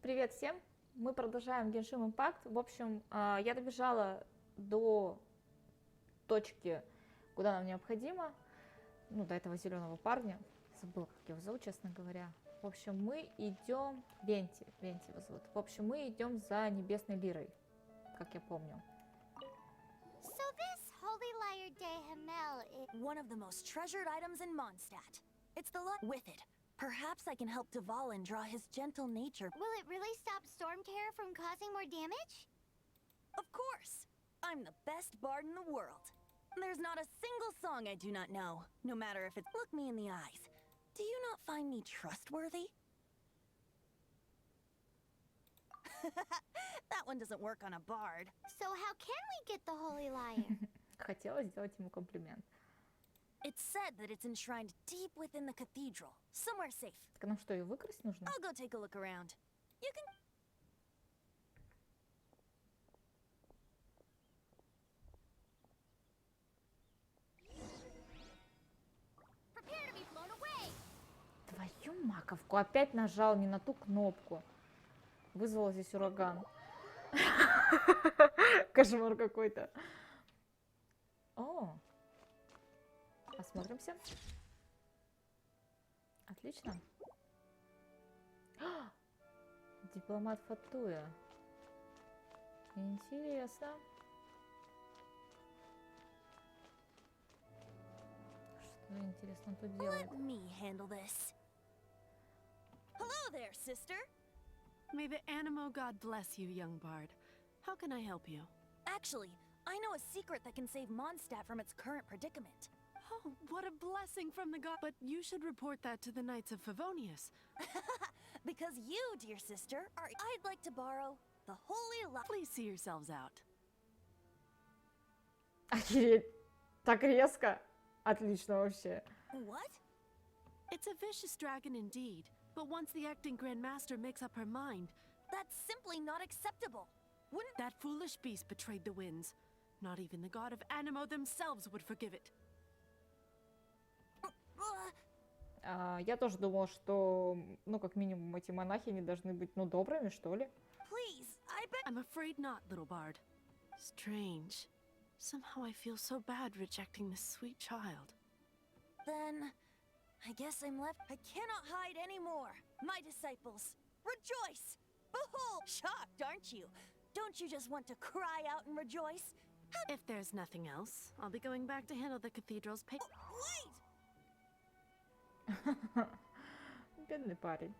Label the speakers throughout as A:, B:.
A: Привет всем! Мы продолжаем Геншин Импакт. В общем, я добежала до точки, куда нам необходимо. Ну, до этого зеленого парня. Забыла, как его зовут, честно говоря. В общем, мы идем... Венти его зовут. В общем, мы идем за небесной лирой, как я помню.
B: So this holy lyre de Hamel is
C: one of the most treasured items in Mondstadt. It's the luck with it. Perhaps I can help Dvalin draw his gentle nature.
B: Will it really stop Stormterror from causing more damage?
C: Of course! I'm the best bard in the world. There's not a single song I do not know, no matter if it's look me in the eyes. Do you not find me trustworthy? That one doesn't work on a bard.
B: So how can we get the holy lyre?
A: Хотела сделать ему комплимент.
C: It's said that it's enshrined deep within the cathedral, somewhere safe.
A: Так нам что, ее выкрасть нужно?
C: I'll go take a look around. You can...
B: Prepare to be blown away.
A: Твою маковку, опять нажал не на ту кнопку. Вызвал здесь ураган. Кошмар какой-то. О! Осмотримся. Отлично. Дипломат Фатуя. Интересно. Что интересно тут делает?
C: Let me handle this. Hello there, sister.
D: May the Animo God bless you, young bard. How can I help you?
C: Actually, I know a secret that can save Mondstadt from its current predicament.
D: Oh, what a blessing from the god! But you should report that to the Knights of Favonius.
C: Because you, dear sister, are... I'd like to borrow the holy lyre.
D: Please see yourselves out.
A: Охереть. Так резко. Отлично вообще.
C: What?
D: It's a vicious dragon indeed, but once the acting Grand Master makes up her mind,
C: That's simply not acceptable. Wouldn't...
D: that foolish beast betrayed the winds. Not even the god of Animo themselves would forgive it.
A: Я тоже думала, что, ну, как минимум, эти монахи не должны быть, ну, добрыми, что ли.
C: Please, I bet...
D: I'm afraid not, little bard. Strange. Somehow I feel so bad rejecting this sweet child.
C: Then, I guess I'm left... I cannot hide anymore. My disciples, rejoice! Behold! Shocked, aren't you? Don't you just want to cry out and rejoice?
D: If there's nothing else, I'll be going back to handle the cathedral's
C: Wait!
A: Бедный парень.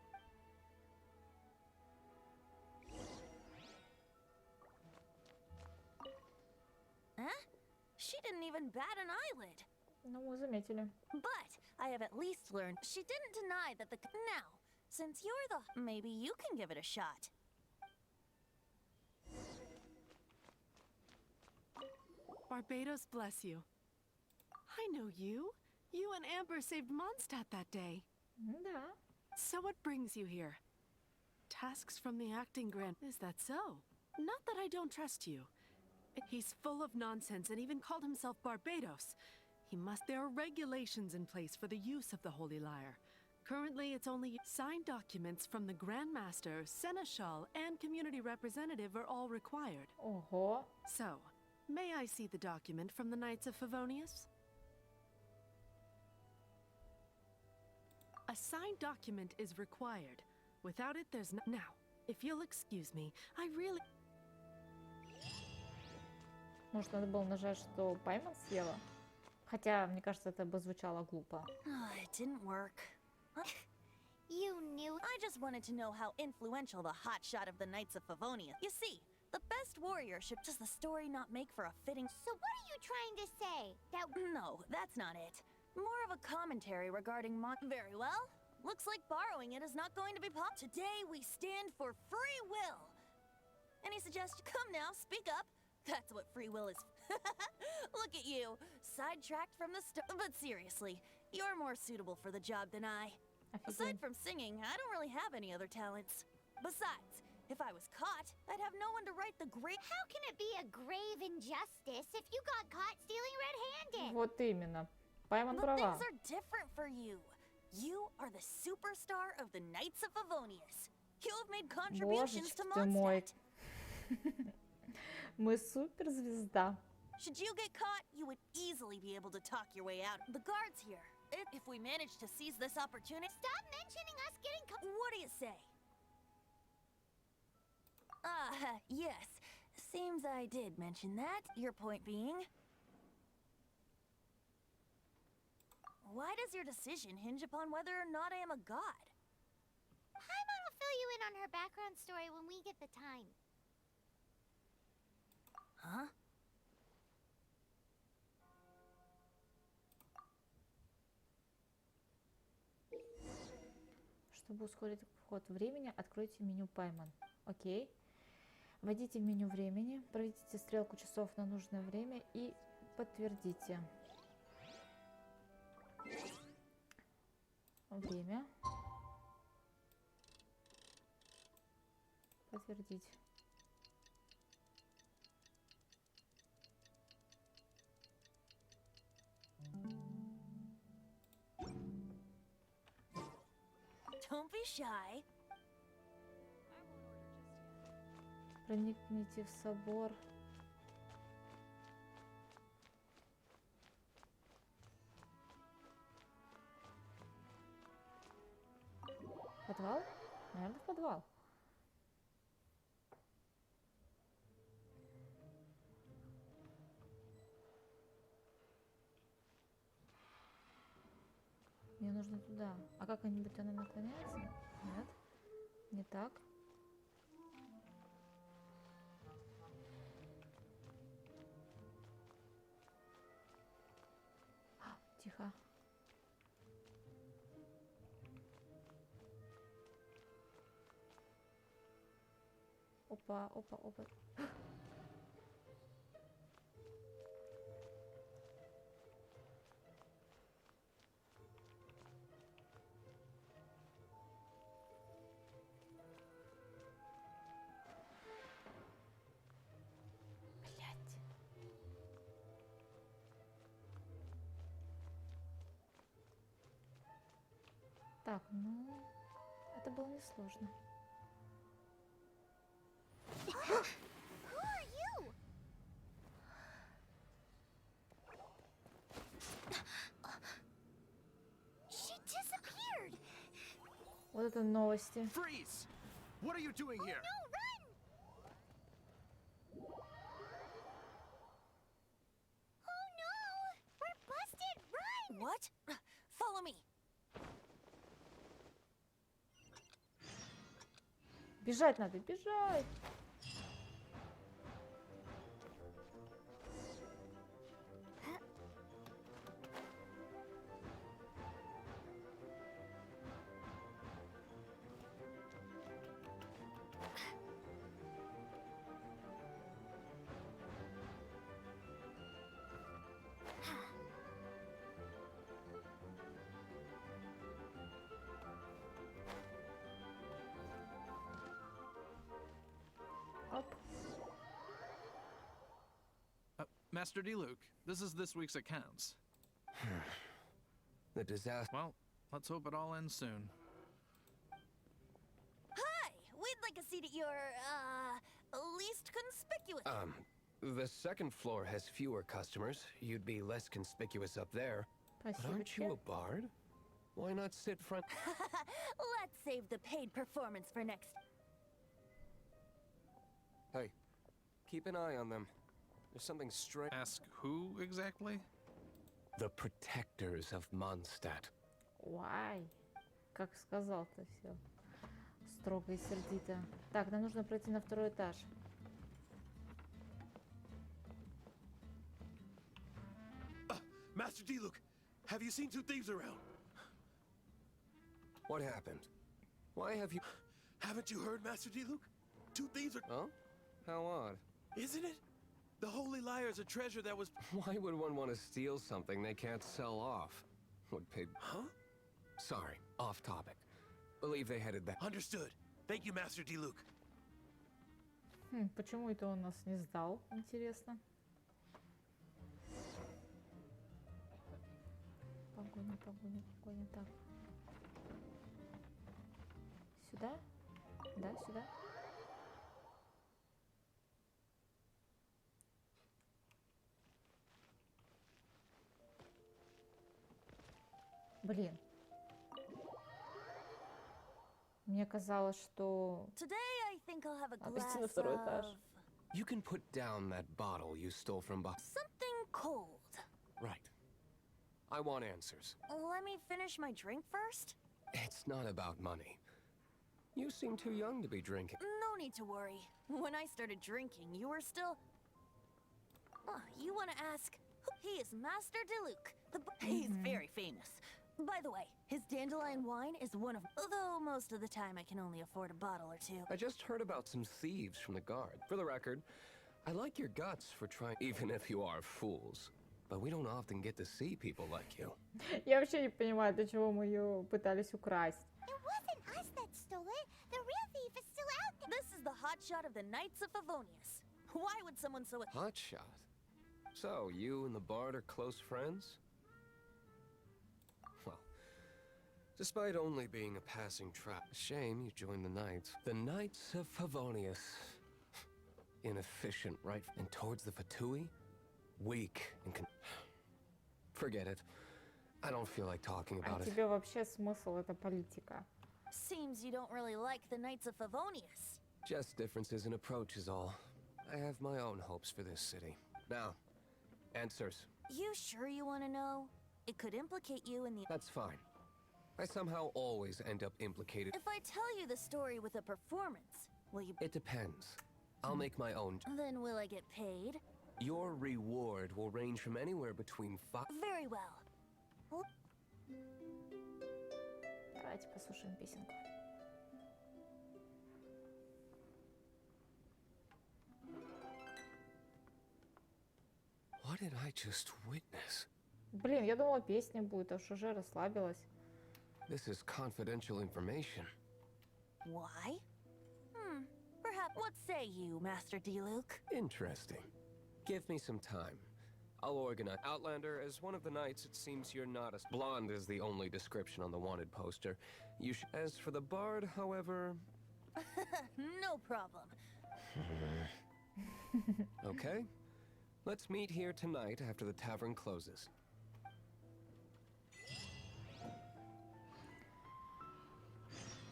C: Huh? She didn't even bat an eyelid.
A: Ну, мы заметили.
C: But I have at least learned she didn't deny that the... Now, since you're the... Maybe you can give it a shot.
D: Barbados bless you. I know you. You and Amber saved Mondstadt that day.
A: Да.
D: So what brings you here? Tasks from the acting grand. Is that so? Not that I don't trust you. He's full of nonsense and even called himself Barbados. There are regulations in place for the use of the Holy Lyre. Currently, it's only signed documents from the Grand Master, Seneschal, and community representative are all required.
A: Ого.
D: So, may I see the document from the Knights of Favonius? A signed document is required. Without it, there's no... Now, if you'll excuse me, I really...
A: Может, надо было нажать, что пайман съела? Хотя, мне кажется, это бы звучало глупо.
C: It didn't work.
B: You knew.
C: I just wanted to know how influential the hotshot of the Knights of Favonius. You see, the best warrior should... Does the story not make for a fitting...
B: So what are you trying to say? That
C: No, that's not it. More of a commentary regarding Very well. Looks like borrowing it is not going to be Today we stand for free will. Any suggestions? Come now, speak up. That's what free will is. Look at you, sidetracked from the But seriously, you're more suitable for the job than I. Aside from singing, I don't really have any other talents. Besides, if I was caught, I'd have no one to write the great...
B: How can it be a grave injustice if you got caught stealing red-handed?
A: Вот именно. Пайман
C: But
A: права.
C: things are different for you. You are the superstar of the Knights of Favonius. You have made contributions
A: Божечки
C: to
A: ты мой.
C: Mondstadt.
A: Мы суперзвезда.
C: Should you get caught, you would easily be able to talk your way out. The guard's here. If we manage to seize this opportunity...
B: Stop mentioning us getting
C: What do you say? Yes. Seems I did mention that. Your point being... Why does your decision hinge upon whether or not I am a god?
B: Paimon will fill you in on her background story when we get the time.
C: Huh?
A: Чтобы ускорить вход времени, откройте меню Paimon. Окей. Вводите в меню времени, проведите стрелку часов на нужное время и подтвердите. Время. Подтвердить.
C: Don't be shy.
A: Проникните в собор. Подвал? Наверное, в подвал. Мне нужно туда. А как-нибудь она наклоняется? Нет. Не так. Тихо. Опа, опа, опа. Блядь. Так, ну, это было несложно.
B: Who are you? She disappeared.
A: Вот это новости.
E: Freeze! What are you doing here?
B: No, run! Oh no! We're busted! Run!
C: What? Follow me.
A: Бежать надо, бежать! Оп.
E: Master D. Luke, this is this week's accounts.
F: The disaster.
E: Well, let's hope it all ends soon.
C: Hi! We'd like a seat at your, least conspicuous.
F: The second floor has fewer customers. You'd be less conspicuous up there. But
A: Спасибо
F: aren't you
A: тебе.
F: a bard? Why not sit front?
C: Let's save the paid performance for next.
F: Hey, keep an eye on them. There's something strange.
E: Ask who exactly?
F: The protectors of Mondstadt.
A: Why? Как сказал-то все. Строго и сердито. Так, нам нужно пройти на второй этаж.
G: Master D. Luke, have you seen two thieves around?
F: What happened? Why have you...
G: Haven't you heard, Master D. Luke? Two thieves are...
F: Oh? How odd.
G: Isn't it? The Holy Lyre is a treasure that was...
F: Why would one want to steal something they can't sell off? Would pay...
G: Huh?
F: Sorry, off topic. Believe they headed that...
G: Understood. Thank you, Master D. Luke.
A: Почему это он нас не сдал? Интересно. Погоня, погоня, погоня. Так. Сюда? Да, сюда. Блин. Мне казалось, что
C: Today I think I'll have a
A: надо идти на
C: glass
A: второй этаж.
C: of
F: You can put down that bottle you stole from
C: something cold.
F: Right. I want answers.
C: Let me finish my drink first.
F: It's not about money. You seem too young to be drinking.
C: No need to worry. When I started drinking, you were still... Oh, you want to ask? He is Master Diluc. He's very famous. By the way, his dandelion wine is one of... Though most of the time I can only afford a bottle or two.
F: I just heard about some thieves from the guard. For the record, I like your guts for trying, even if you are fools. But we don't often get to see people like you.
A: Я вообще не понимаю, для чего мы ее пытались украсть.
B: It wasn't us that stole it. The real thief is still out there.
C: This is the hotshot of the Knights of Favonius. Why would someone so...
F: Hotshot. So, you and the bard are close friends? Well, despite only being a passing trap, shame you joined the Knights. The Knights of Favonius. Inefficient, right? And towards the Fatui? Weak and Forget it. I don't feel like talking
A: А
F: about it.
A: тебе вообще смысл это политика?
C: Seems you don't really like the Knights of Favonius.
F: Just differences in approach is all. I have my own hopes for this city. Now, answers.
C: You sure you want to know? It could implicate you in the...
F: That's fine. I somehow always end up implicated.
C: If I tell you the story with a performance, will you...
F: It depends. I'll make my own.
C: Then will I get paid?
F: Your reward will range from anywhere between
C: Very well.
A: Давайте послушаем песенку.
F: What did I just witness?
A: Блин, я думала, песня будет, а уж уже расслабилась.
F: This is confidential information.
C: Why? Perhaps... What say you, Master Diluc?
F: Interesting. Give me some time. I'll organize. Outlander, as one of the knights, it seems you're not as blonde is the only description on the wanted poster. As for the bard, however...
C: No problem.
F: Okay. Let's meet here tonight after the tavern closes.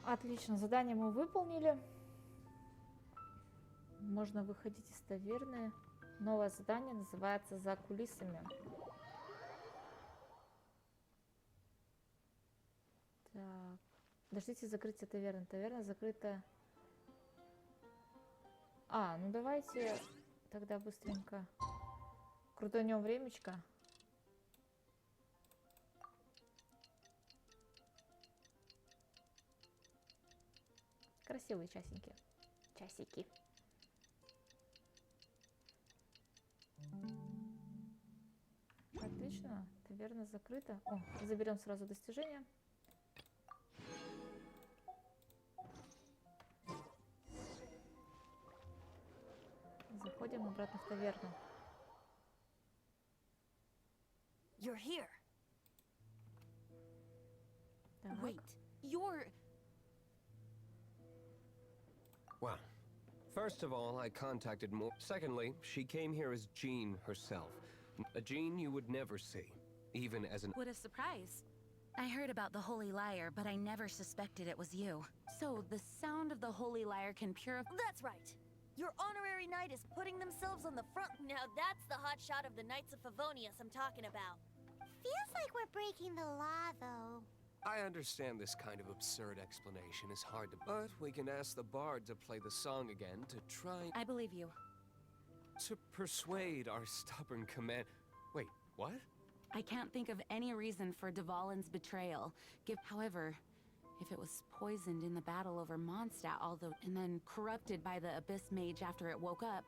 A: Отлично, задание мы выполнили. Можно выходить из таверны. Новое задание называется «За кулисами». Так. Дождитесь закрытия таверны. Таверна закрыта. Ну давайте тогда быстренько крутанем времечко. Красивые часики. Часики. Отлично. Таверна закрыта. О, заберем сразу достижение. Заходим обратно в таверну.
C: You're here.
A: Так.
C: Wait, you're...
F: Well, first of all, I contacted more. Secondly, she came here as Jean herself. A Jean you would never see, even as an...
H: What a surprise. I heard about the Holy Lyre, but I never suspected it was you. So, the sound of the Holy Lyre can purify...
C: That's right. Your honorary knight is putting themselves on the front. Now that's the hot shot of the Knights of Favonius I'm talking about.
B: Feels like we're breaking the law, though.
F: I understand this kind of absurd explanation is hard to... But we can ask the bard to play the song again to try...
H: I believe you.
F: to persuade our stubborn command... Wait, what?
H: I can't think of any reason for Dvalin's betrayal. However, if it was poisoned in the battle over Mondstadt, and then corrupted by the Abyss Mage after it woke up,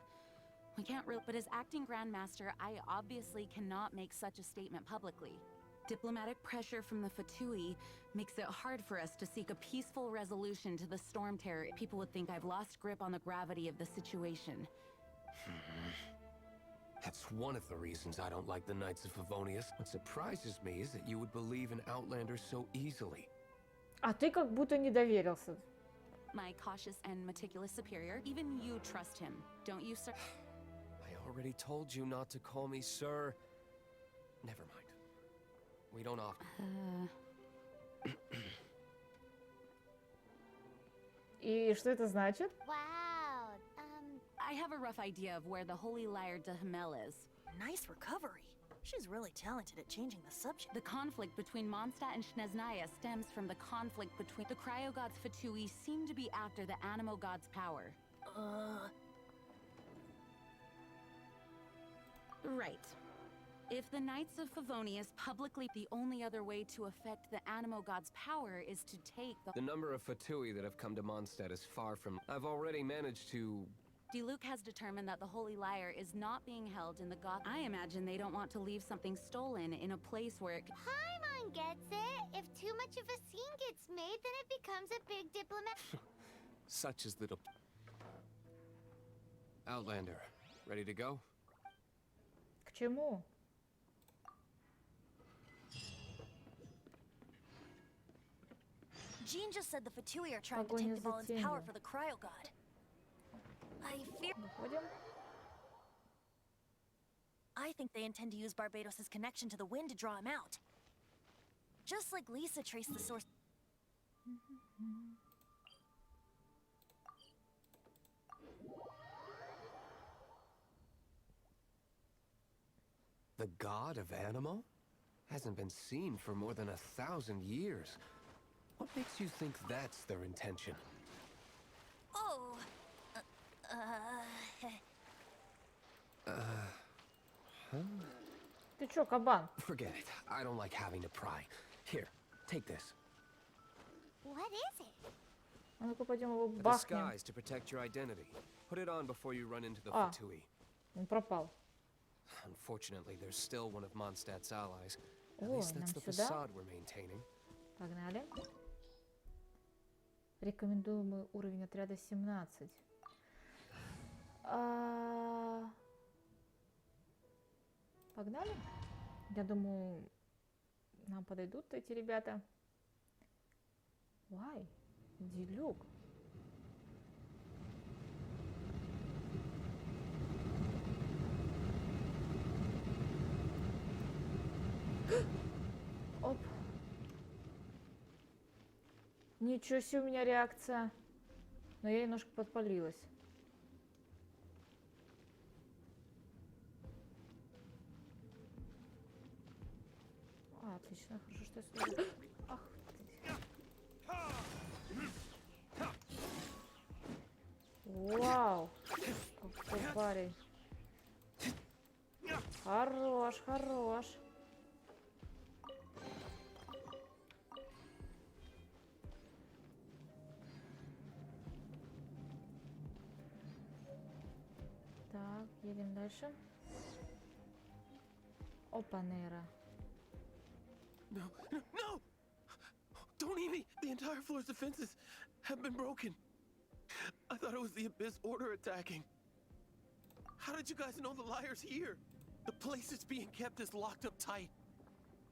H: we can't really... But as acting Grandmaster, I obviously cannot make such a statement publicly. Diplomatic pressure from the Fatui makes it hard for us to seek a peaceful resolution to the storm terror. People would think I've lost grip on the gravity of the situation.
F: That's one of the reasons I don't like the Knights of Favonius. What surprises me is that you would believe in Outlander so easily.
A: А ты как будто не доверился.
H: My cautious and meticulous superior. Even you trust him, don't you, sir?
F: I already told you not to call me sir. Never mind. We don't often.
A: И что это значит?
B: Wow.
H: I have a rough idea of where the holy liar Dahmel is.
C: Nice recovery. She's really talented at changing the subject.
H: The conflict between Mondstadt and Schneznaya stems from the conflict between the cryo gods Fatui seem to be after the animo god's power. Right. If the Knights of Favonius publicly, the only other way to affect the animo god's power is to take
F: The number of Fatui that have come to Mondstadt is far from... I've already managed to...
H: Diluc has determined that the Holy Liar is not being held in the Goth. I imagine they don't want to leave something stolen in a place where it...
B: Paimon gets it. If too much of a scene gets made, then it becomes a big diplomat.
F: Such is the... Outlander, ready to go?
A: К чему?
C: Jean just said the Fatui are trying to
A: Погоня
C: take
A: за
C: Dvalin's power
A: тенью.
C: for the cryo god. I fear...
A: Выходим.
C: I think they intend to use Barbados' connection to the wind to draw him out. Just like Lisa traced the source...
F: The god of Animo? Hasn't been seen for more than 1,000 years. What makes you think that's their intention?
C: Oh...
A: Ты чё, кабан?
F: Forget it. I don't like having to pry. Here, take this.
B: What is it?
A: А ну-ка пойдем его
F: A
A: бахнем.
F: disguise to protect your identity. Put it on before you run into the
A: Ah.
F: Fatui.
A: Он пропал.
F: Unfortunately, there's still one of Mondstadt's allies. At
A: О,
F: least that's
A: нам
F: the
A: сюда.
F: facade we're maintaining.
A: Погнали. Рекомендуемый уровень отряда 17. Погнали. Я думаю, нам подойдут эти ребята. Вай, Дилюк. Оп. Ничего себе у меня реакция. Но я немножко подпалилась. Отлично, хорошо, что я сюда... Ах ты. Вау. Какой парень. Хорош, хорош. Так, едем дальше. Опа, Нейра.
G: No, no, no! Don't eat me! The entire floor's defenses have been broken. I thought it was the Abyss Order attacking. How did you guys know the liar's here? The place it's being kept is locked up tight.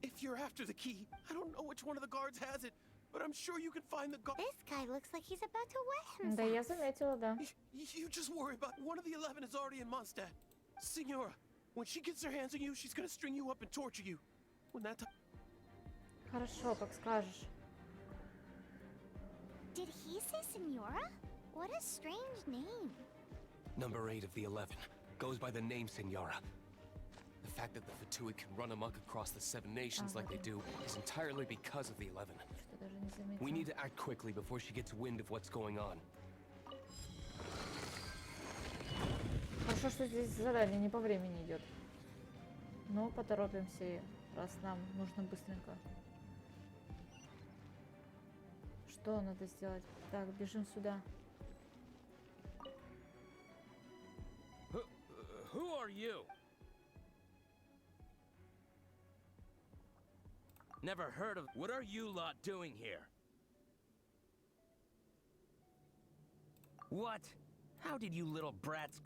G: If you're after the key, I don't know which one of the guards has it, but I'm sure you can find the guard.
B: This guy looks like he's about to wet
A: Да, я
B: himself.
A: заметила, да.
G: You just worry about one of the 11 is already in Mondstadt. Signora, when she gets her hands on you, she's gonna string you up and torture you. When that time...
A: Хорошо, как скажешь.
B: Did he say Senora? What a strange name.
F: Number 8 of the 11 goes by the name Signora. The fact that the Fatui can run amok across the 7 nations like they do is entirely because of the 11.
A: Что даже не заметила.
F: We need to act quickly before she gets wind of what's going on.
A: Хорошо, что здесь задание не по времени идет. Но поторопимся, раз нам нужно быстренько. Что надо сделать? Так, бежим сюда.
I: Who are you? Never heard of... What are you lot doing here? What? How did you little brats...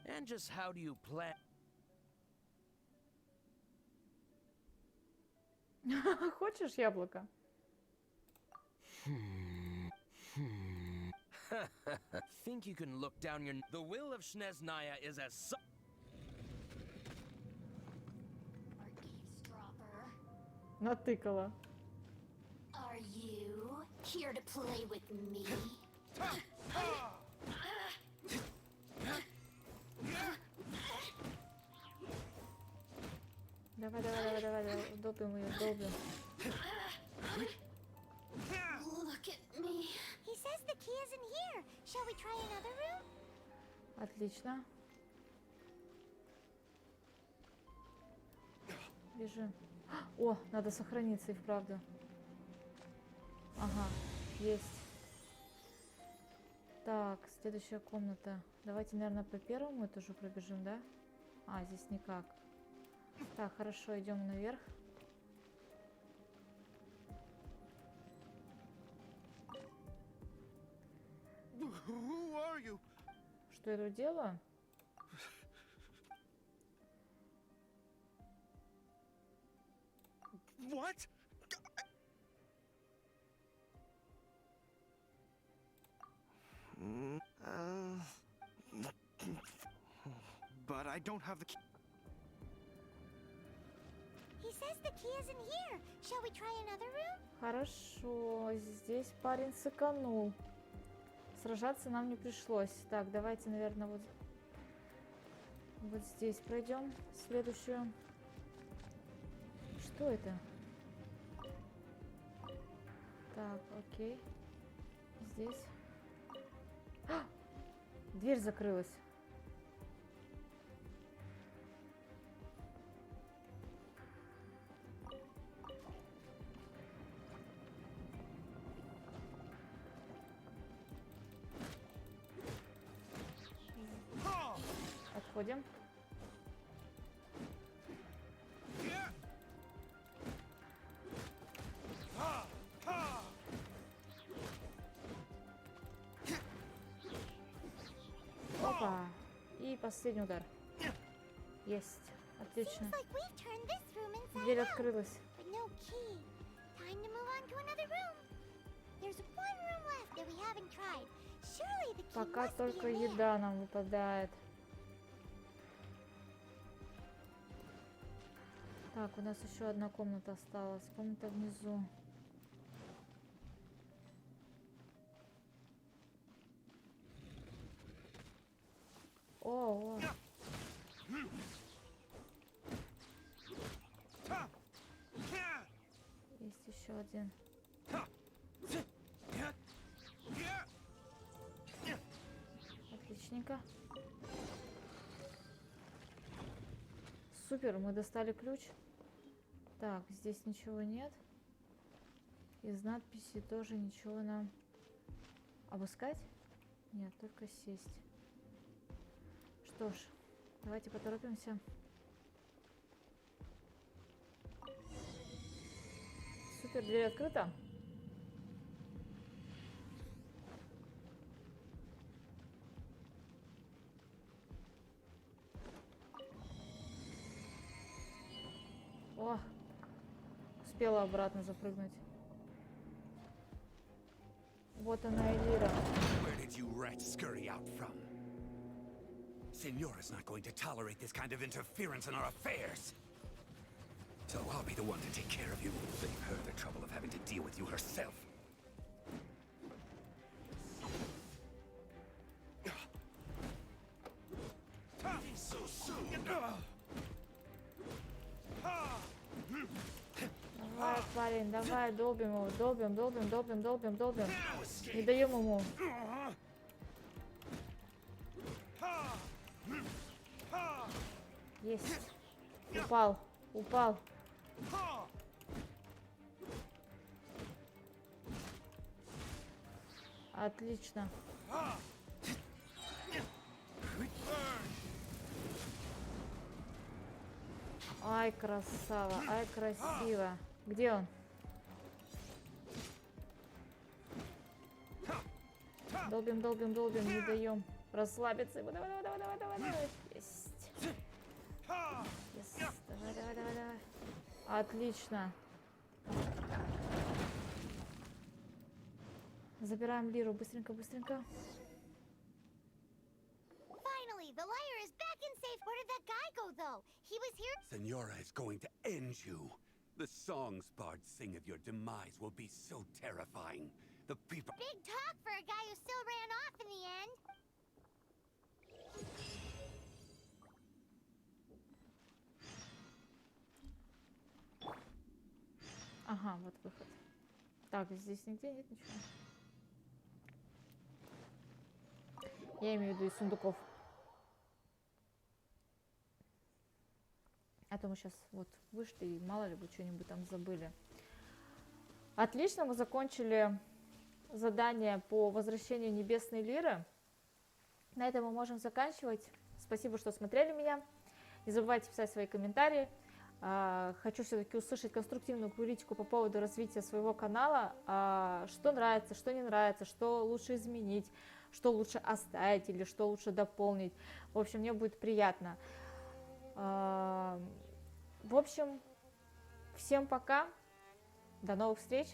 I: And just how do you plan...
A: Хочешь яблоко?
I: Think you can look down your... The will of Shneznaya is as...
A: Натыкала.
B: Are you here to play with me?
A: Давай, давай, давай, давай, давай. Долбим ее, долбим.
B: Look at me. He says the key isn't here. Shall we try another room?
A: Отлично. Бежим. О, надо сохраниться и вправду. Ага, есть. Так, следующая комната. Давайте, наверное, по первому этажу пробежим, да? А, здесь никак. Так, хорошо, идем наверх.
G: Who are you?
A: Что я тут делаю?
G: What? But I don't have the key.
B: He says the key isn't here. Shall we try another room?
A: Хорошо, здесь парень сэкономил. Сражаться нам не пришлось. Так, давайте, наверное, вот здесь пройдем следующую. Что это? Так, окей. Здесь. А! Дверь закрылась. Отходим. Опа. И последний удар. Есть. Отлично.
B: Seems like we've turned this room inside
A: Дверь
B: out,
A: открылась.
B: but no key. Time to move on to another room. There's one room left that we haven't tried. Surely the key
A: Пока
B: must
A: только
B: be in there.
A: еда нам выпадает. Так, у нас еще одна комната осталась. Комната внизу. О, о. Есть еще один. Отличненько. Супер, мы достали ключ. Так, здесь ничего нет. Из надписи тоже ничего нам... Обыскать? Нет, только сесть. Что ж, давайте поторопимся. Супер, дверь открыта. О, успела обратно запрыгнуть. Вот она и лира.
J: Where did you rats scurry out from? Señora's not going to tolerate this kind of interference in our affairs. So I'll be the one to take care of you. Save her the trouble of having to deal with you herself. So soon.
A: Давай, парень, давай, долбим его, долбим, долбим, долбим, долбим, долбим. Не даем ему. Есть. Упал, упал. Отлично. Ай, красава, ай, красиво. Где он? Долбим, долбим, долбим, не даем расслабиться. Давай, давай, давай, давай, давай, давай. Есть. Есть. Давай, давай, давай, давай. Отлично. Забираем лиру быстренько, быстренько.
B: Finally, the lyre is back in safe. Where did that guy go, though? He was here.
J: Senora is going to end you. The songs bards sing of your demise will be so terrifying. The people...
B: Big talk for a guy who still ran off in the end.
A: Ага, вот выход. Так, здесь нигде нет ничего. Я имею в виду из сундуков. А то мы сейчас вот вышли, и мало ли бы что-нибудь там забыли. Отлично, мы закончили задание по возвращению небесной лиры. На этом мы можем заканчивать. Спасибо, что смотрели меня. Не забывайте писать свои комментарии. Хочу все-таки услышать конструктивную критику по поводу развития своего канала. Что нравится, что не нравится, что лучше изменить, что лучше оставить или что лучше дополнить. В общем, мне будет приятно. В общем, всем пока. До новых встреч.